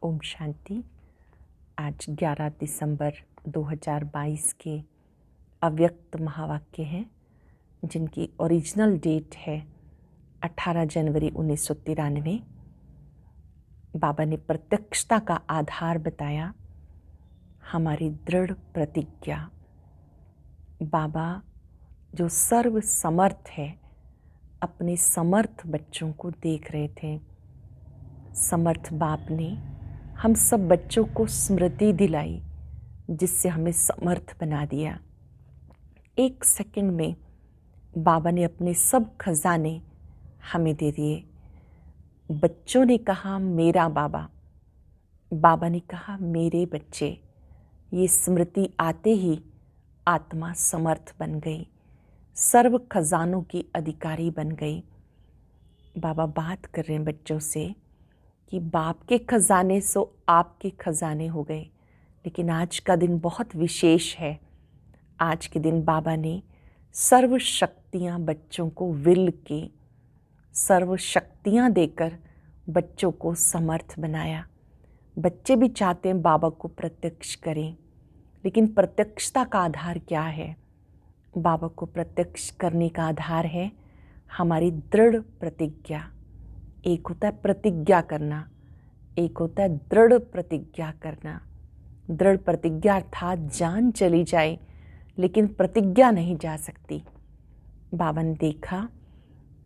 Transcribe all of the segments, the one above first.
ओम शांति। आज 11 दिसंबर 2022 के अव्यक्त महावाक्य हैं जिनकी ओरिजिनल डेट है 18 जनवरी 1993। बाबा ने प्रत्यक्षता का आधार बताया हमारी दृढ़ प्रतिज्ञा। बाबा जो सर्व समर्थ है अपने समर्थ बच्चों को देख रहे थे। समर्थ बाप ने हम सब बच्चों को स्मृति दिलाई जिससे हमें समर्थ बना दिया। एक सेकंड में बाबा ने अपने सब खजाने हमें दे दिए। बच्चों ने कहा मेरा बाबा, बाबा ने कहा मेरे बच्चे। ये स्मृति आते ही आत्मा समर्थ बन गई, सर्व खजानों की अधिकारी बन गई। बाबा बात कर रहे हैं बच्चों से कि बाप के खजाने सो आपके खजाने हो गए। लेकिन आज का दिन बहुत विशेष है। आज के दिन बाबा ने सर्व शक्तियाँ बच्चों को विल की, सर्व शक्तियाँ देकर बच्चों को समर्थ बनाया। बच्चे भी चाहते हैं बाबा को प्रत्यक्ष करें, लेकिन प्रत्यक्षता का आधार क्या है? बाबा को प्रत्यक्ष करने का आधार है हमारी दृढ़ प्रतिज्ञा। एक होता है प्रतिज्ञा करना, एक होता है दृढ़ प्रतिज्ञा करना। दृढ़ प्रतिज्ञा अर्थात जान चली जाए लेकिन प्रतिज्ञा नहीं जा सकती। बाबा ने देखा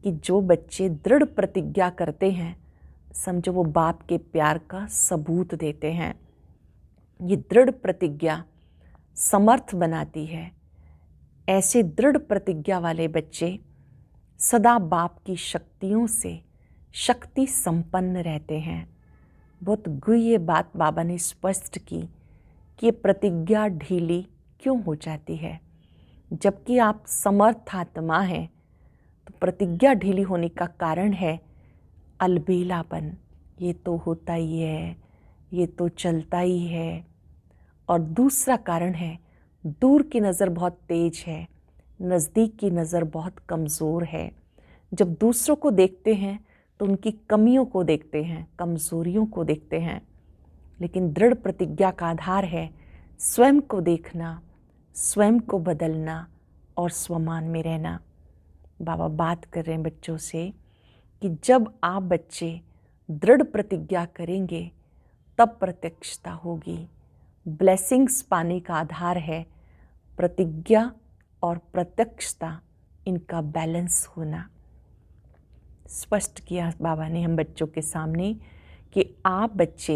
कि जो बच्चे दृढ़ प्रतिज्ञा करते हैं समझो वो बाप के प्यार का सबूत देते हैं। ये दृढ़ प्रतिज्ञा समर्थ बनाती है। ऐसे दृढ़ प्रतिज्ञा वाले बच्चे सदा बाप की शक्तियों से शक्ति संपन्न रहते हैं। बहुत गुह्य बात बाबा ने स्पष्ट की कि ये प्रतिज्ञा ढीली क्यों हो जाती है। जबकि आप समर्थ आत्मा हैं तो प्रतिज्ञा ढीली होने का कारण है अलबेलापन। ये तो होता ही है, ये तो चलता ही है। और दूसरा कारण है दूर की नज़र बहुत तेज है, नज़दीक की नज़र बहुत कमज़ोर है। जब दूसरों को देखते हैं तो उनकी कमियों को देखते हैं, कमज़ोरियों को देखते हैं। लेकिन दृढ़ प्रतिज्ञा का आधार है स्वयं को देखना, स्वयं को बदलना और स्वमान में रहना। बाबा बात कर रहे हैं बच्चों से कि जब आप बच्चे दृढ़ प्रतिज्ञा करेंगे तब प्रत्यक्षता होगी। ब्लेसिंग्स पाने का आधार है प्रतिज्ञा और प्रत्यक्षता, इनका बैलेंस होना। स्पष्ट किया बाबा ने हम बच्चों के सामने कि आप बच्चे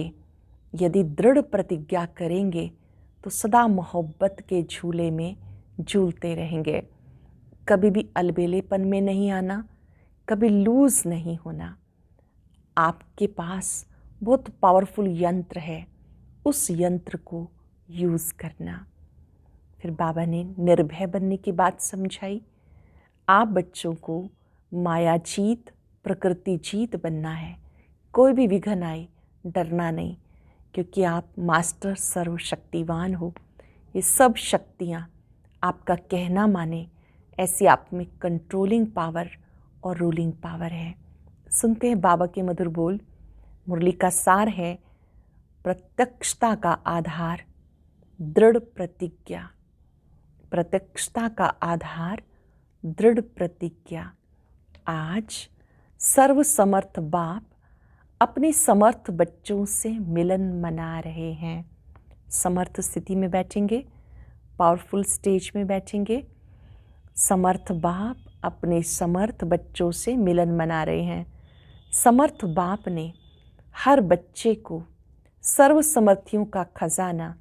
यदि दृढ़ प्रतिज्ञा करेंगे तो सदा मोहब्बत के झूले में झूलते रहेंगे। कभी भी अलबेलेपन में नहीं आना, कभी लूज नहीं होना। आपके पास बहुत पावरफुल यंत्र है, उस यंत्र को यूज़ करना। फिर बाबा ने निर्भय बनने की बात समझाई। आप बच्चों को माया जीत प्रकृति जीत बनना है। कोई भी विघ्न आए डरना नहीं, क्योंकि आप मास्टर सर्वशक्तिवान हो। ये सब शक्तियाँ आपका कहना माने ऐसी आप में कंट्रोलिंग पावर और रूलिंग पावर है। सुनते हैं बाबा के मधुर बोल। मुरली का सार है प्रत्यक्षता का आधार दृढ़ प्रतिज्ञा। प्रत्यक्षता का आधार दृढ़ प्रतिज्ञा। आज सर्व समर्थ बाप अपने समर्थ बच्चों से मिलन मना रहे हैं। समर्थ स्थिति में बैठेंगे, पावरफुल स्टेज में बैठेंगे। समर्थ बाप अपने समर्थ बच्चों से मिलन मना रहे हैं। समर्थ बाप ने हर बच्चे को सर्व समर्थियों का खजाना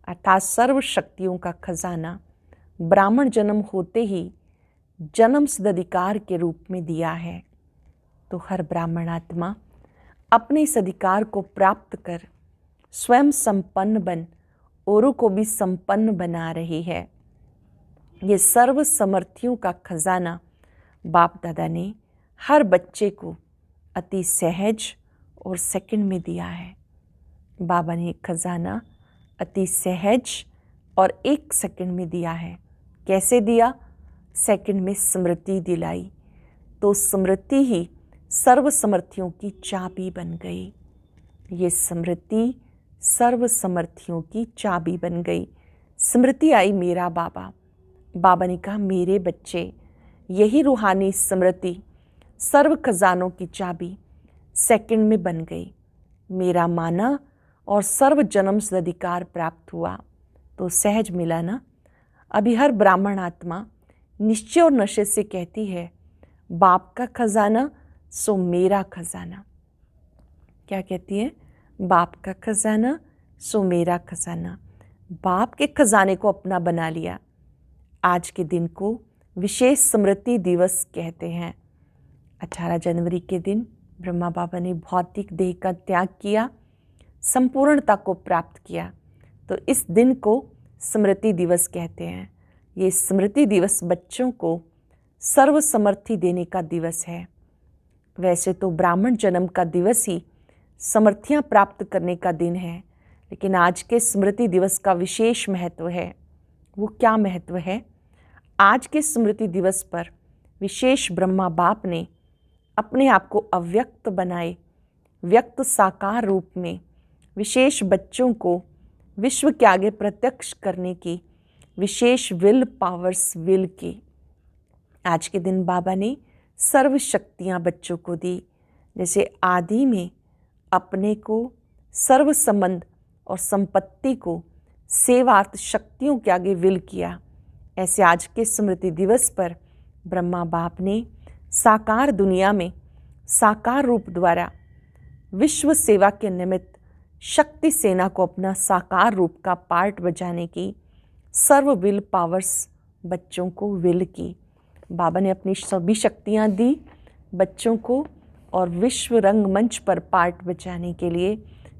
अर्थात सर्व शक्तियों का खजाना ब्राह्मण जन्म होते ही जन्म सिद्ध अधिकार के रूप में दिया है। तो हर ब्राह्मण आत्मा अपने इस अधिकार को प्राप्त कर स्वयं संपन्न बन औरों को भी संपन्न बना रही है। ये सर्व समर्थियों का खजाना बाप दादा ने हर बच्चे को अति सहज और सेकंड में दिया है। बाबा ने खजाना अति सहज और एक सेकंड में दिया है। कैसे दिया? सेकंड में स्मृति दिलाई, तो स्मृति ही सर्व समर्थियों की चाबी बन गई। ये स्मृति सर्व समर्थियों की चाबी बन गई। स्मृति आई मेरा बाबा। बाबा ने कहा मेरे बच्चे, यही रूहानी स्मृति सर्व खजानों की चाबी सेकंड में बन गई। मेरा माना और सर्व जन्म से अधिकार प्राप्त हुआ तो सहज मिला ना। अभी हर ब्राह्मण आत्मा निश्चय और नशे से कहती है बाप का खजाना सो मेरा खजाना। क्या कहती है? बाप का खजाना सो मेरा खजाना। बाप के खजाने को अपना बना लिया। आज के दिन को विशेष स्मृति दिवस कहते हैं। 18 जनवरी के दिन ब्रह्मा बाबा ने भौतिक देह का त्याग किया, संपूर्णता को प्राप्त किया, तो इस दिन को स्मृति दिवस कहते हैं। ये स्मृति दिवस बच्चों को सर्वसमर्थी देने का दिवस है। वैसे तो ब्राह्मण जन्म का दिवस ही समर्थियाँ प्राप्त करने का दिन है, लेकिन आज के स्मृति दिवस का विशेष महत्व है। वो क्या महत्व है? आज के स्मृति दिवस पर विशेष ब्रह्मा बाप ने अपने आप को अव्यक्त बनाए व्यक्त साकार रूप में विशेष बच्चों को विश्व के आगे प्रत्यक्ष करने की विशेष विल पावर्स विल की। आज के दिन बाबा ने सर्व शक्तियाँ बच्चों को दी। जैसे आदि में अपने को, सर्व संबंध और संपत्ति को सेवार्थ शक्तियों के आगे विल किया, ऐसे आज के स्मृति दिवस पर ब्रह्मा बाप ने साकार दुनिया में साकार रूप द्वारा विश्व सेवा के निमित्त शक्ति सेना को अपना साकार रूप का पार्ट बजाने की सर्व विल पावर्स बच्चों को विल की। बाबा ने अपनी सभी शक्तियाँ दी बच्चों को और विश्व रंगमंच पर पार्ट बजाने के लिए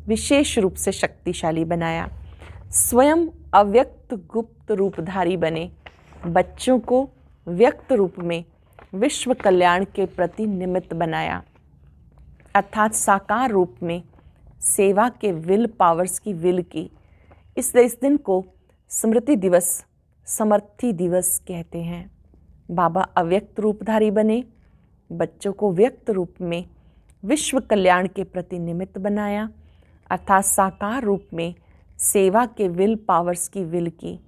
विशेष रूप से शक्तिशाली बनाया। स्वयं अव्यक्त गुप्त रूपधारी बने, बच्चों को व्यक्त रूप में विश्व कल्याण के प्रति निमित्त बनाया, अर्थात साकार रूप में सेवा के विल पावर्स की विल की। इसलिए इस दिन को स्मृति दिवस, समर्थी दिवस कहते हैं। बाबा अव्यक्त रूपधारी बने, बच्चों को व्यक्त रूप में विश्व कल्याण के प्रति निमित्त बनाया, अर्थात साकार रूप में सेवा के विल पावर्स की विल की।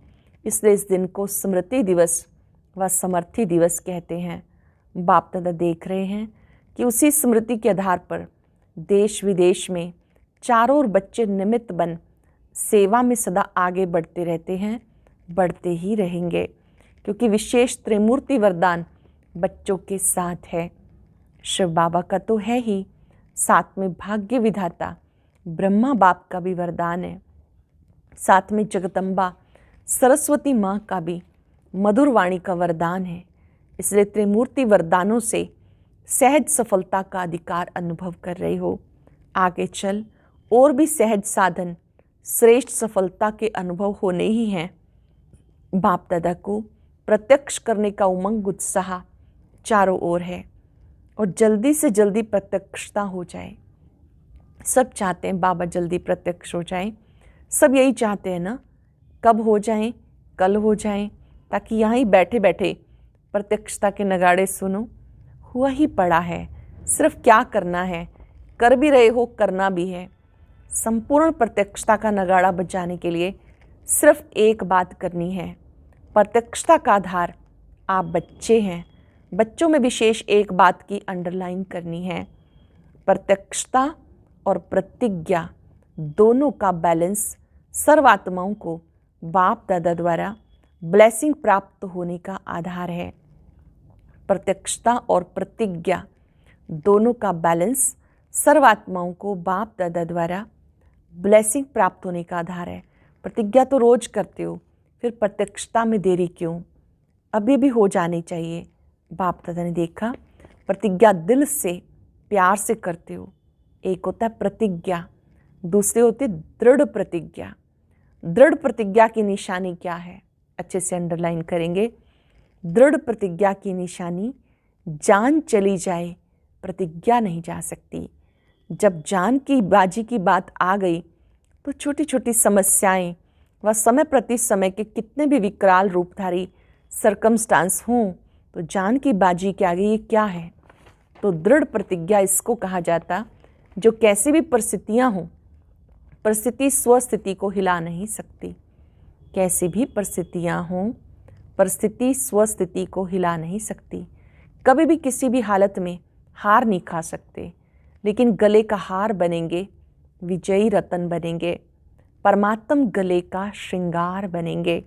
इसलिए इस दिन को स्मृति दिवस व समर्थी दिवस कहते हैं। बाप दादा देख रहे हैं कि उसी स्मृति के आधार पर देश विदेश में चारों ओर बच्चे निमित्त बन सेवा में सदा आगे बढ़ते रहते हैं, बढ़ते ही रहेंगे, क्योंकि विशेष त्रिमूर्ति वरदान बच्चों के साथ है। शिव बाबा का तो है ही, साथ में भाग्य विधाता ब्रह्मा बाप का भी वरदान है, साथ में जगदम्बा सरस्वती माँ का भी मधुर वाणी का वरदान है। इसलिए त्रिमूर्ति वरदानों से सहज सफलता का अधिकार अनुभव कर रहे हो। आगे चल और भी सहज साधन श्रेष्ठ सफलता के अनुभव होने ही हैं। बाप दादा को प्रत्यक्ष करने का उमंग उत्साह चारों ओर है और जल्दी से जल्दी प्रत्यक्षता हो जाए। सब चाहते हैं बाबा जल्दी प्रत्यक्ष हो जाए, सब यही चाहते हैं ना, कब हो जाएं, कल हो जाएं, ताकि यहाँ ही बैठे बैठे प्रत्यक्षता के नगाड़े सुनो। हुआ ही पड़ा है, सिर्फ क्या करना है, कर भी रहे हो, करना भी है। संपूर्ण प्रत्यक्षता का नगाड़ा बजाने के लिए सिर्फ एक बात करनी है। प्रत्यक्षता का आधार आप बच्चे हैं, बच्चों में विशेष एक बात की अंडरलाइन करनी है। प्रत्यक्षता और प्रतिज्ञा दोनों का बैलेंस सर्वात्माओं को बाप दादा द्वारा ब्लेसिंग प्राप्त होने का आधार है। प्रत्यक्षता और प्रतिज्ञा दोनों का बैलेंस सर्वात्माओं को बाप दादा द्वारा ब्लेसिंग प्राप्त होने का आधार है। प्रतिज्ञा तो रोज करते हो, फिर प्रत्यक्षता में देरी क्यों? अभी भी हो जानी चाहिए। बाप दादा ने देखा प्रतिज्ञा दिल से प्यार से करते हो। एक होता है प्रतिज्ञा, दूसरे होते दृढ़ प्रतिज्ञा। दृढ़ प्रतिज्ञा की निशानी क्या है? अच्छे से अंडरलाइन करेंगे। दृढ़ प्रतिज्ञा की निशानी, जान चली जाए प्रतिज्ञा नहीं जा सकती। जब जान की बाजी की बात आ गई तो छोटी छोटी समस्याएं व समय प्रति समय के कितने भी विकराल रूपधारी सरकमस्टांस हों, तो जान की बाजी के आगे ये क्या है? तो दृढ़ प्रतिज्ञा इसको कहा जाता जो कैसी भी परिस्थितियाँ हों, परिस्थिति स्वस्थिति को हिला नहीं सकती। कैसी भी परिस्थितियाँ हों, परिस्थिति स्वस्थिति को हिला नहीं सकती। कभी भी किसी भी हालत में हार नहीं खा सकते, लेकिन गले का हार बनेंगे, विजयी रतन बनेंगे, परमात्म गले का श्रृंगार बनेंगे।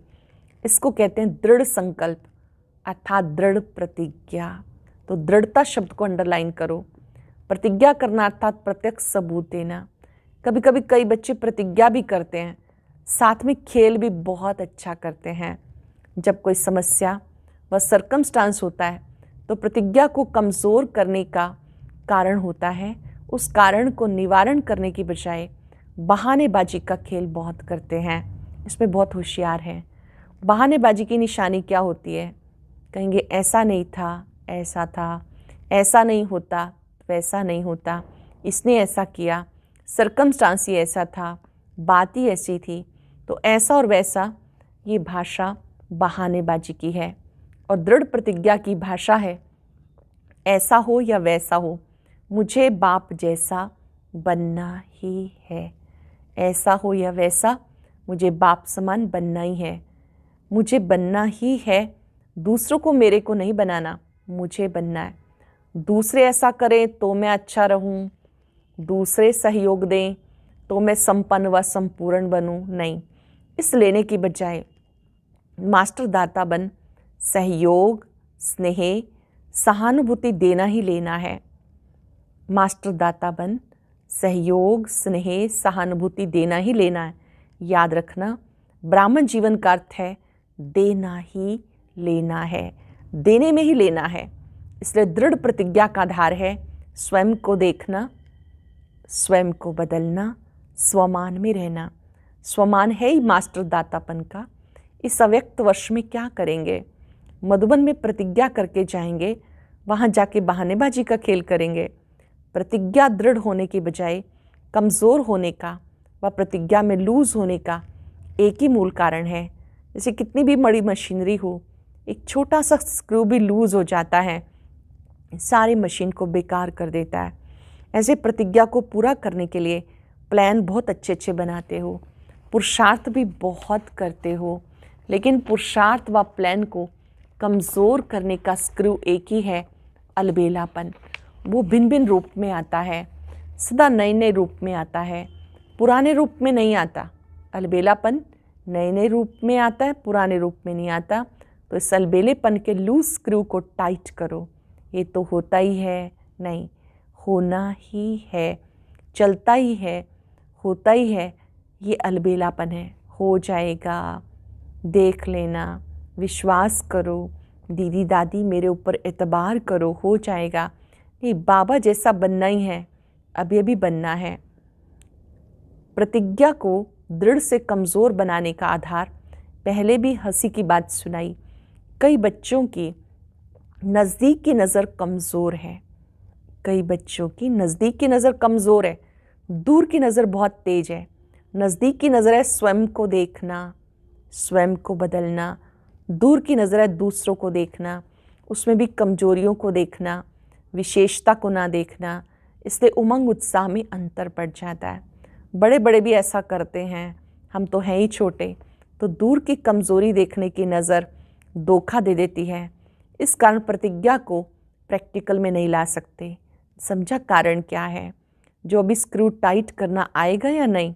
इसको कहते हैं दृढ़ संकल्प अर्थात दृढ़ प्रतिज्ञा। तो दृढ़ता शब्द को अंडरलाइन करो। प्रतिज्ञा करना अर्थात प्रत्यक्ष सबूत देना। कभी कभी कई बच्चे प्रतिज्ञा भी करते हैं, साथ में खेल भी बहुत अच्छा करते हैं। जब कोई समस्या व सर्कमस्टांस होता है तो प्रतिज्ञा को कमज़ोर करने का कारण होता है। उस कारण को निवारण करने की बजाय बहानेबाजी का खेल बहुत करते हैं। इसमें बहुत होशियार हैं। बहानेबाजी की निशानी क्या होती है? कहेंगे ऐसा नहीं था, ऐसा था, ऐसा नहीं होता, वैसा नहीं होता, इसने ऐसा किया, सर्कमस्टांस ही ऐसा था, बात ही ऐसी थी। तो ऐसा और वैसा, ये भाषा बहानेबाजी की है। और दृढ़ प्रतिज्ञा की भाषा है ऐसा हो या वैसा हो, मुझे बाप जैसा बनना ही है। ऐसा हो या वैसा, मुझे बाप समान बनना ही है। मुझे बनना ही है, दूसरों को मेरे को नहीं बनाना, मुझे बनना है। दूसरे ऐसा करें तो मैं अच्छा रहूं, दूसरे सहयोग दें तो मैं संपन्न व संपूर्ण बनूं, नहीं। इस लेने की बजाय मास्टर दाता बन सहयोग, स्नेह, सहानुभूति देना ही लेना है। मास्टर दाता बन सहयोग, स्नेह, सहानुभूति देना ही लेना है। याद रखना, ब्राह्मण जीवन का अर्थ है देना ही लेना है, देने में ही लेना है। इसलिए दृढ़ प्रतिज्ञा का आधार है स्वयं को देखना, स्वयं को बदलना, स्वमान में रहना। स्वमान है ही मास्टर दातापन का। इस अव्यक्त वर्ष में क्या करेंगे? मधुबन में प्रतिज्ञा करके जाएंगे, वहाँ जाके बहानेबाजी का खेल करेंगे। प्रतिज्ञा दृढ़ होने के बजाय कमज़ोर होने का व प्रतिज्ञा में लूज होने का एक ही मूल कारण है। जैसे कितनी भी बड़ी मशीनरी हो, एक छोटा सा स्क्रू भी लूज हो जाता है, सारी मशीन को बेकार कर देता है। ऐसे प्रतिज्ञा को पूरा करने के लिए प्लान बहुत अच्छे अच्छे बनाते हो, पुरुषार्थ भी बहुत करते हो, लेकिन पुरुषार्थ व प्लान को कमज़ोर करने का स्क्रू एक ही है, अलबेलापन। वो भिन्न भिन्न रूप में आता है, सदा नए नए रूप में आता है, पुराने रूप में नहीं आता। अलबेलापन नए नए रूप में आता है, पुराने रूप में नहीं आता। तो इस अलबेलेपन के लूज स्क्रू को टाइट करो। ये तो होता ही है, नहीं, होना ही है, चलता ही है, होता ही है, ये अलबेलापन है। हो जाएगा, देख लेना, विश्वास करो, दीदी दादी मेरे ऊपर एतबार करो, हो जाएगा। ये बाबा जैसा बनना ही है, अभी अभी बनना है। प्रतिज्ञा को दृढ़ से कमज़ोर बनाने का आधार, पहले भी हंसी की बात सुनाई, कई बच्चों की नज़दीक की नज़र कमज़ोर है। कई बच्चों की नज़दीक की नज़र कमज़ोर है, दूर की नज़र बहुत तेज है। नज़दीक की नज़र है स्वयं को देखना, स्वयं को बदलना। दूर की नज़र है दूसरों को देखना, उसमें भी कमजोरियों को देखना, विशेषता को ना देखना। इसलिए उमंग उत्साह में अंतर पड़ जाता है। बड़े बड़े भी ऐसा करते हैं, हम तो हैं ही छोटे, तो दूर की कमज़ोरी देखने की नज़र धोखा दे देती है। इस कारण प्रतिज्ञा को प्रैक्टिकल में नहीं ला सकते। समझा कारण क्या है? जो अभी स्क्रू टाइट करना आएगा या नहीं?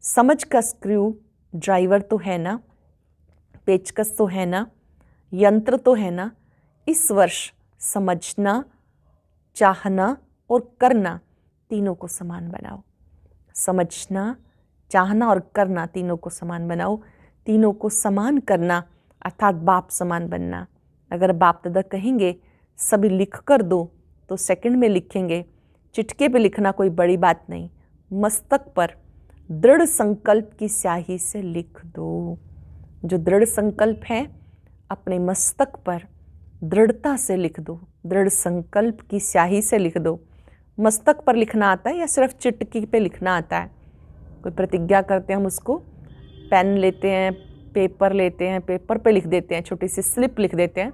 समझ का स्क्रू ड्राइवर तो है ना, पेचकस तो है ना, यंत्र तो है ना। इस वर्ष समझना, चाहना और करना तीनों को समान बनाओ। समझना, चाहना और करना तीनों को समान बनाओ। तीनों को समान करना अर्थात बाप समान बनना। अगर बाप दादा कहेंगे सभी लिख कर दो तो सेकंड में लिखेंगे। चिटके पे लिखना कोई बड़ी बात नहीं, मस्तक पर दृढ़ संकल्प की स्याही से लिख दो। जो दृढ़ संकल्प है अपने मस्तक पर दृढ़ता से लिख दो, दृढ़ संकल्प की स्याही से लिख दो। मस्तक पर लिखना आता है या सिर्फ चिटकी पे लिखना आता है? कोई प्रतिज्ञा करते हैं, हम उसको पेन लेते हैं, पेपर लेते हैं, पेपर पे लिख देते हैं, छोटी सी स्लिप लिख देते हैं।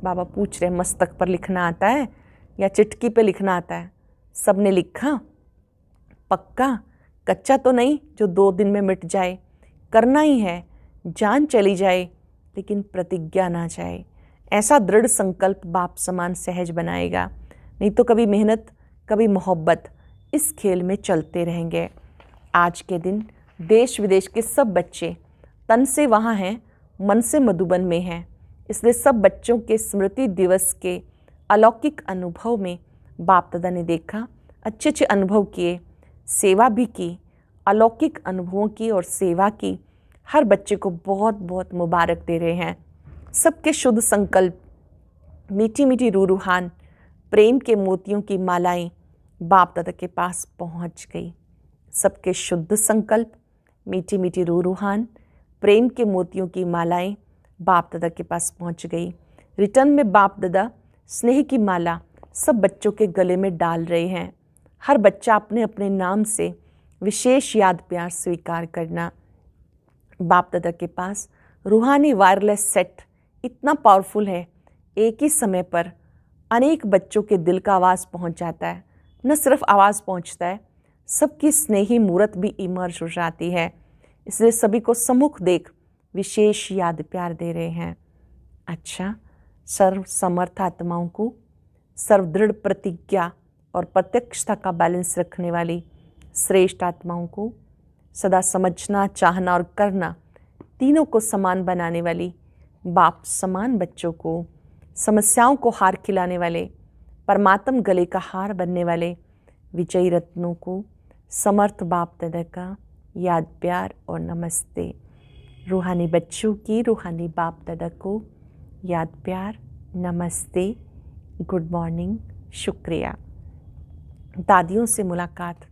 बाबा पूछ रहे हैं मस्तक पर लिखना आता है या चिटकी पे लिखना आता है? सबने लिखा, पक्का, कच्चा तो नहीं जो 2 दिन में मिट जाए। करना ही है, जान चली जाए लेकिन प्रतिज्ञा ना जाए। ऐसा दृढ़ संकल्प बाप समान सहज बनाएगा। नहीं तो कभी मेहनत, कभी मोहब्बत, इस खेल में चलते रहेंगे। आज के दिन देश विदेश के सब बच्चे तन से वहाँ हैं, मन से मधुबन में हैं। इसलिए सब बच्चों के स्मृति दिवस के अलौकिक अनुभव में बाप दादा ने देखा, अच्छे अच्छे अनुभव किए, सेवा भी की, अलौकिक अनुभवों की और सेवा की। हर बच्चे को बहुत बहुत मुबारक दे रहे हैं। सबके शुद्ध संकल्प, मीठी मीठी रूहान, प्रेम के मोतियों की मालाएं बाप दादा के पास पहुंच गई। सबके शुद्ध संकल्प, मीठी मीठी रूहान, प्रेम के मोतियों की मालाएं बाप दादा के पास पहुंच गई। रिटर्न में बाप दादा स्नेह की माला सब बच्चों के गले में डाल रहे हैं। हर बच्चा अपने अपने नाम से विशेष याद प्यार स्वीकार करना। बाप दादा के पास रूहानी वायरलेस सेट इतना पावरफुल है, एक ही समय पर अनेक बच्चों के दिल का आवाज़ पहुंच जाता है। न सिर्फ आवाज़ पहुंचता है, सबकी स्नेही मूर्त भी इमर्ज हो जाती है। इसलिए सभी को सम्मुख देख विशेष याद प्यार दे रहे हैं। अच्छा, सर्व समर्थ आत्माओं को, सर्वदृढ़ प्रतिज्ञा और प्रत्यक्षता का बैलेंस रखने वाली श्रेष्ठ आत्माओं को, सदा समझना, चाहना और करना तीनों को समान बनाने वाली बाप समान बच्चों को, समस्याओं को हार खिलाने वाले परमात्म गले का हार बनने वाले विजयी रत्नों को, समर्थ बाप दादा का याद प्यार और नमस्ते। रूहानी बच्चों की रूहानी बाप दादा को याद प्यार, नमस्ते, गुड मॉर्निंग, शुक्रिया। दादियों से मुलाकात।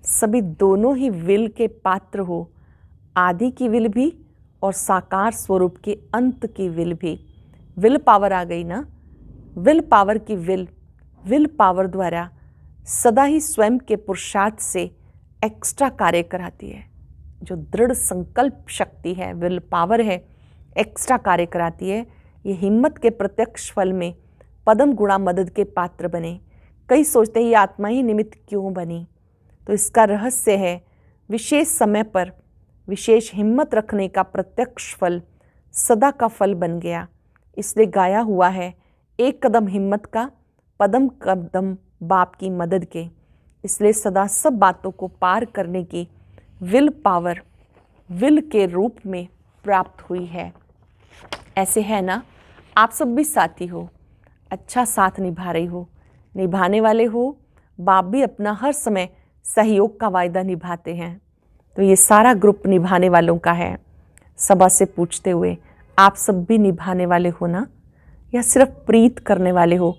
सभी दोनों ही विल के पात्र हो, आदि की विल भी और साकार स्वरूप के अंत की विल भी। विल पावर आ गई ना, विल पावर की विल पावर द्वारा सदा ही स्वयं के पुरुषार्थ से एक्स्ट्रा कार्य कराती है। जो दृढ़ संकल्प शक्ति है, विल पावर है, एक्स्ट्रा कार्य कराती है। ये हिम्मत के प्रत्यक्ष फल में पदम गुणा मदद के पात्र बने। कई सोचते हैं ये आत्मा ही निमित्त क्यों बनी, तो इसका रहस्य है विशेष समय पर विशेष हिम्मत रखने का प्रत्यक्ष फल सदा का फल बन गया। इसलिए गाया हुआ है, एक कदम हिम्मत का, पदम कदम बाप की मदद के। इसलिए सदा सब बातों को पार करने की विल पावर विल के रूप में प्राप्त हुई है। ऐसे है ना, आप सब भी साथी हो, अच्छा साथ निभा रही हो, निभाने वाले हो। बाप भी अपना हर समय सहयोग का वायदा निभाते हैं। तो ये सारा ग्रुप निभाने वालों का है। सभा से पूछते हुए, आप सब भी निभाने वाले हो ना, या सिर्फ प्रीत करने वाले हो?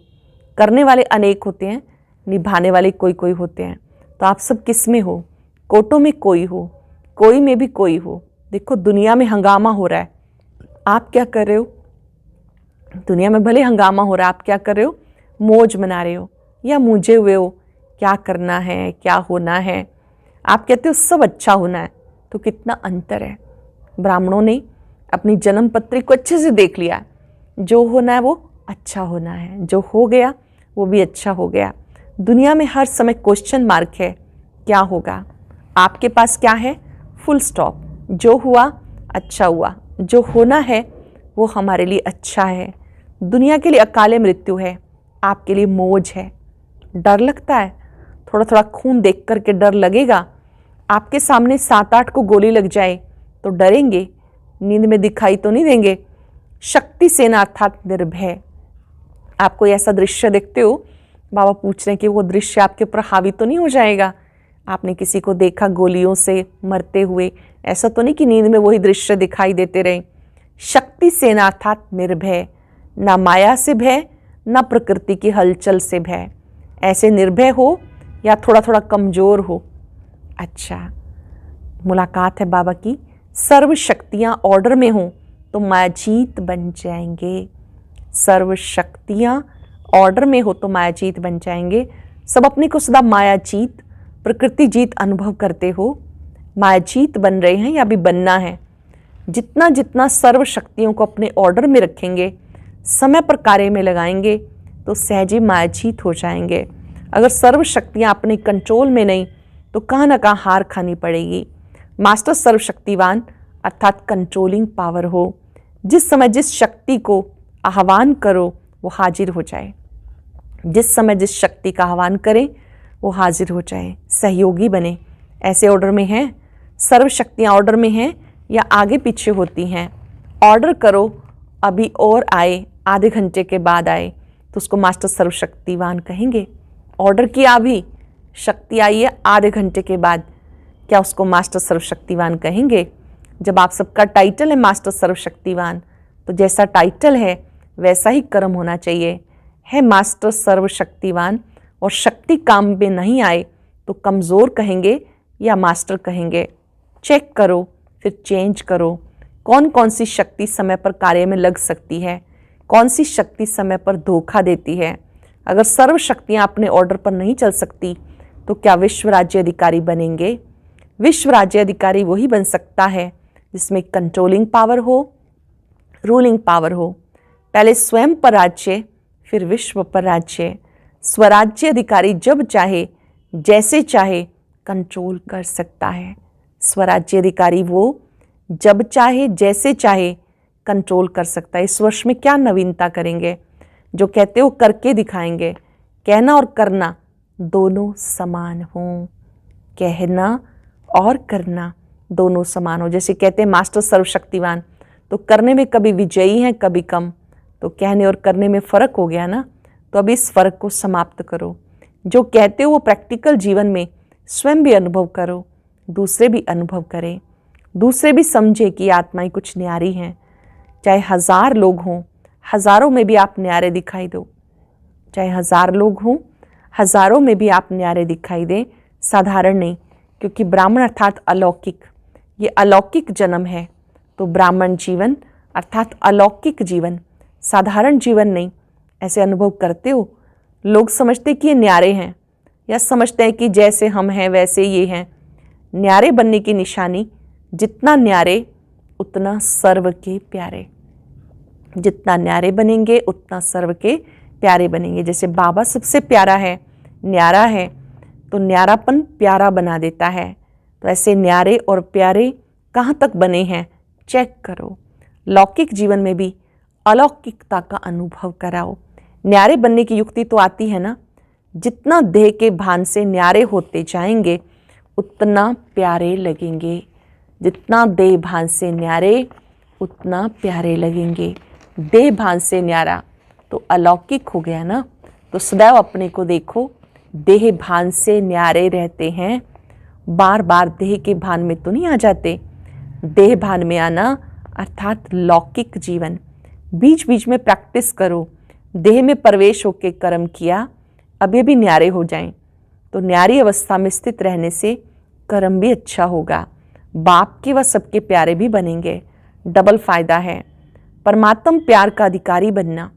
करने वाले अनेक होते हैं, निभाने वाले कोई कोई होते हैं। तो आप सब किस में हो? कोटों में कोई हो, कोई में भी कोई हो। देखो दुनिया में हंगामा हो रहा है, आप क्या कर रहे हो? दुनिया में भले हंगामा हो रहा है, आप क्या कर रहे हो? मौज मना रहे हो या मूंझे हुए हो? क्या करना है, क्या होना है? आप कहते हो सब अच्छा होना है, तो कितना अंतर है। ब्राह्मणों ने अपनी जन्म पत्री को अच्छे से देख लिया, जो होना है वो अच्छा होना है, जो हो गया वो भी अच्छा हो गया। दुनिया में हर समय क्वेश्चन मार्क है, क्या होगा? आपके पास क्या है? Full stop. जो हुआ अच्छा हुआ, जो होना है वो हमारे लिए अच्छा है। दुनिया के लिए अकाले मृत्यु है, आपके लिए मौज है। डर लगता है, थोड़ा थोड़ा खून देख करके डर लगेगा। आपके सामने 7-8 को गोली लग जाए तो डरेंगे, नींद में दिखाई तो नहीं देंगे। शक्ति सेना अर्थात निर्भय। आप कोई ऐसा दृश्य देखते हो, बाबा पूछ रहे हैं कि वो दृश्य आपके ऊपर हावी तो नहीं हो जाएगा? आपने किसी को देखा गोलियों से मरते हुए, ऐसा तो नहीं कि नींद में वही दृश्य दिखाई देते रहे। शक्ति सेना अर्थात निर्भय, ना माया से भय, ना प्रकृति की हलचल से भय। ऐसे निर्भय हो या थोड़ा थोड़ा कमजोर हो। अच्छा, मुलाकात है बाबा की। सर्व शक्तियाँ ऑर्डर में हों तो मायाजीत बन जाएंगे। सर्व शक्तियाँ ऑर्डर में हो तो मायाजीत बन जाएंगे। सब अपने को सदा मायाजीत, प्रकृति जीत अनुभव करते हो। मायाजीत बन रहे हैं या भी बनना है। जितना जितना सर्व शक्तियों को अपने ऑर्डर में रखेंगे, समय पर कार्य में लगाएंगे, तो सहज ही मायाजीत हो जाएंगे। अगर सर्व शक्तियाँ अपने कंट्रोल में नहीं, तो कहाँ ना कहाँ हार खानी पड़ेगी। मास्टर सर्वशक्तिवान अर्थात कंट्रोलिंग पावर हो, जिस समय जिस शक्ति को आह्वान करो वो हाजिर हो जाए, जिस समय जिस शक्ति का आह्वान करें वो हाजिर हो जाए, सहयोगी बने। ऐसे ऑर्डर में हैं, सर्व शक्तियाँ ऑर्डर में हैं या आगे पीछे होती हैं। ऑर्डर करो अभी और आए, आधे घंटे के बाद आए, तो उसको मास्टर सर्वशक्तिवान कहेंगे। ऑर्डर किया अभी, शक्ति आई है आधे घंटे के बाद, क्या उसको मास्टर सर्वशक्तिवान कहेंगे? जब आप सबका टाइटल है मास्टर सर्वशक्तिवान, तो जैसा टाइटल है वैसा ही कर्म होना चाहिए। है मास्टर सर्वशक्तिवान और शक्ति काम में नहीं आए तो कमज़ोर कहेंगे या मास्टर कहेंगे? चेक करो, फिर चेंज करो। कौन कौन सी शक्ति समय पर कार्य में लग सकती है, कौन सी शक्ति समय पर धोखा देती है। अगर सर्व शक्तियाँ अपने ऑर्डर पर नहीं चल सकती तो क्या विश्व राज्य अधिकारी बनेंगे? विश्व राज्य अधिकारी वही बन सकता है जिसमें कंट्रोलिंग पावर हो, रूलिंग पावर हो। पहले स्वयं पर राज्य, फिर विश्व पर राज्य। स्वराज्य अधिकारी जब चाहे जैसे चाहे कंट्रोल कर सकता है। स्वराज्य अधिकारी वो जब चाहे जैसे चाहे कंट्रोल कर सकता है। इस वर्ष में क्या नवीनता करेंगे? जो कहते हो करके दिखाएंगे। कहना और करना दोनों समान हों, कहना और करना दोनों समान हो। जैसे कहते हैं मास्टर सर्वशक्तिवान, तो करने में कभी विजयी हैं कभी कम, तो कहने और करने में फ़र्क हो गया ना। तो अब इस फ़र्क को समाप्त करो। जो कहते हो वो प्रैक्टिकल जीवन में स्वयं भी अनुभव करो, दूसरे भी अनुभव करें, दूसरे भी समझे कि आत्माएं कुछ न्यारी हैं। चाहे 1000 लोग हों, हज़ारों में भी आप न्यारे दिखाई दो। चाहे 1000 लोग हों, हज़ारों में भी आप न्यारे दिखाई दें, साधारण नहीं। क्योंकि ब्राह्मण अर्थात अलौकिक, ये अलौकिक जन्म है। तो ब्राह्मण जीवन अर्थात अलौकिक जीवन, साधारण जीवन नहीं। ऐसे अनुभव करते हो। लोग समझते कि ये न्यारे हैं या समझते हैं कि जैसे हम हैं वैसे ये हैं। न्यारे बनने की निशानी, जितना न्यारे उतना सर्व के प्यारे। जितना न्यारे बनेंगे उतना सर्व के प्यारे बनेंगे। जैसे बाबा सबसे प्यारा है, न्यारा है, तो न्यारापन प्यारा बना देता है। तो ऐसे न्यारे और प्यारे कहाँ तक बने हैं चेक करो। लौकिक जीवन में भी अलौकिकता का अनुभव कराओ। न्यारे बनने की युक्ति तो आती है ना, जितना देह के भान से न्यारे होते जाएंगे उतना प्यारे लगेंगे। जितना देह भान से न्यारे उतना प्यारे लगेंगे। देह भान से न्यारा तो अलौकिक हो गया ना। तो सदैव अपने को देखो, देह भान से न्यारे रहते हैं, बार बार देह के भान में तो नहीं आ जाते। देह भान में आना अर्थात लौकिक जीवन। बीच बीच में प्रैक्टिस करो। देह में प्रवेश होकर कर्म किया, अब ये भी न्यारे हो जाएं, तो न्यारी अवस्था में स्थित रहने से कर्म भी अच्छा होगा। बाप के व सबके प्यारे भी बनेंगे, डबल फायदा है। परमात्म प्यार का अधिकारी बनना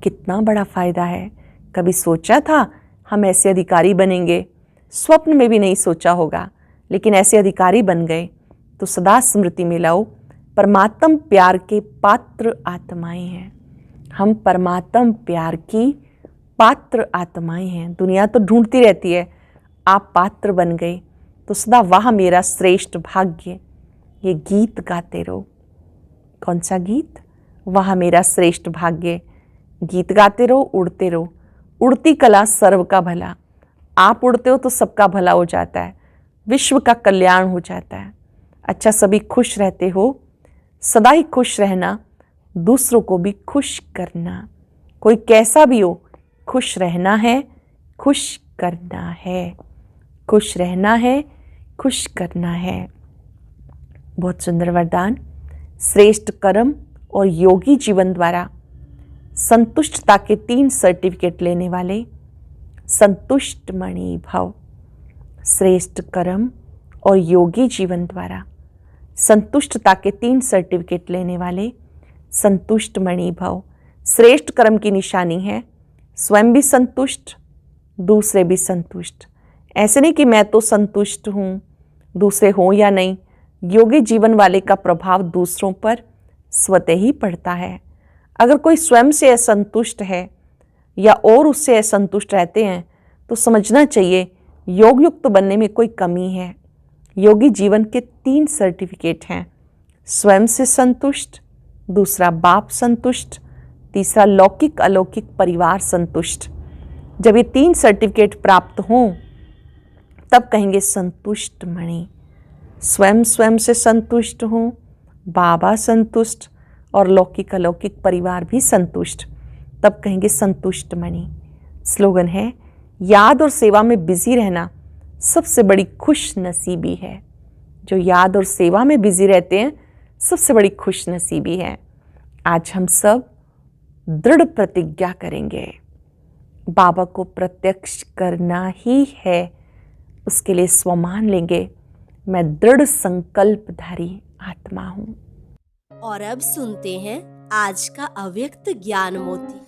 कितना बड़ा फायदा है। कभी सोचा था हम ऐसे अधिकारी बनेंगे? स्वप्न में भी नहीं सोचा होगा, लेकिन ऐसे अधिकारी बन गए। तो सदा स्मृति में लाओ, परमात्म प्यार के पात्र आत्माएं हैं। हम परमात्म प्यार की पात्र आत्माएं हैं। दुनिया तो ढूंढती रहती है, आप पात्र बन गए तो सदा वह मेरा श्रेष्ठ भाग्य। ये गीत गाते रहो। कौन सा गीत? वह मेरा श्रेष्ठ भाग्य। गीत गाते रहो, उड़ते रहो। उड़ती कला सर्व का भला। आप उड़ते हो तो सबका भला हो जाता है, विश्व का कल्याण हो जाता है। अच्छा, सभी खुश रहते हो, सदा ही खुश रहना, दूसरों को भी खुश करना। कोई कैसा भी हो, खुश रहना है, खुश करना है। खुश रहना है, खुश करना है। बहुत सुंदर वरदान। श्रेष्ठ कर्म और योगी जीवन द्वारा संतुष्टता के 3 सर्टिफिकेट लेने वाले संतुष्ट मणि भव। श्रेष्ठ कर्म और योगी जीवन द्वारा संतुष्टता के 3 सर्टिफिकेट लेने वाले संतुष्ट मणि भव। श्रेष्ठ कर्म की निशानी है स्वयं भी संतुष्ट, दूसरे भी संतुष्ट। ऐसे नहीं कि मैं तो संतुष्ट हूँ, दूसरे हों या नहीं। योगी जीवन वाले का प्रभाव दूसरों पर स्वतः ही पड़ता है। अगर कोई स्वयं से असंतुष्ट है या और उससे असंतुष्ट रहते हैं तो समझना चाहिए योग युक्त बनने में कोई कमी है। योगी जीवन के 3 सर्टिफिकेट हैं, स्वयं से संतुष्ट, दूसरा बाप संतुष्ट, तीसरा लौकिक अलौकिक परिवार संतुष्ट। जब ये 3 सर्टिफिकेट प्राप्त हों तब कहेंगे संतुष्ट मणि। स्वयं से संतुष्ट हों, बाबा संतुष्ट और लौकिक अलौकिक परिवार भी संतुष्ट, तब कहेंगे संतुष्ट मणि। स्लोगन है, याद और सेवा में बिजी रहना सबसे बड़ी खुश नसीबी है। जो याद और सेवा में बिजी रहते हैं सबसे बड़ी खुश नसीबी है। आज हम सब दृढ़ प्रतिज्ञा करेंगे, बाबा को प्रत्यक्ष करना ही है, उसके लिए स्वमान लेंगे, मैं दृढ़ संकल्पधारी आत्मा हूं। और अब सुनते हैं आज का अव्यक्त ज्ञान मोती।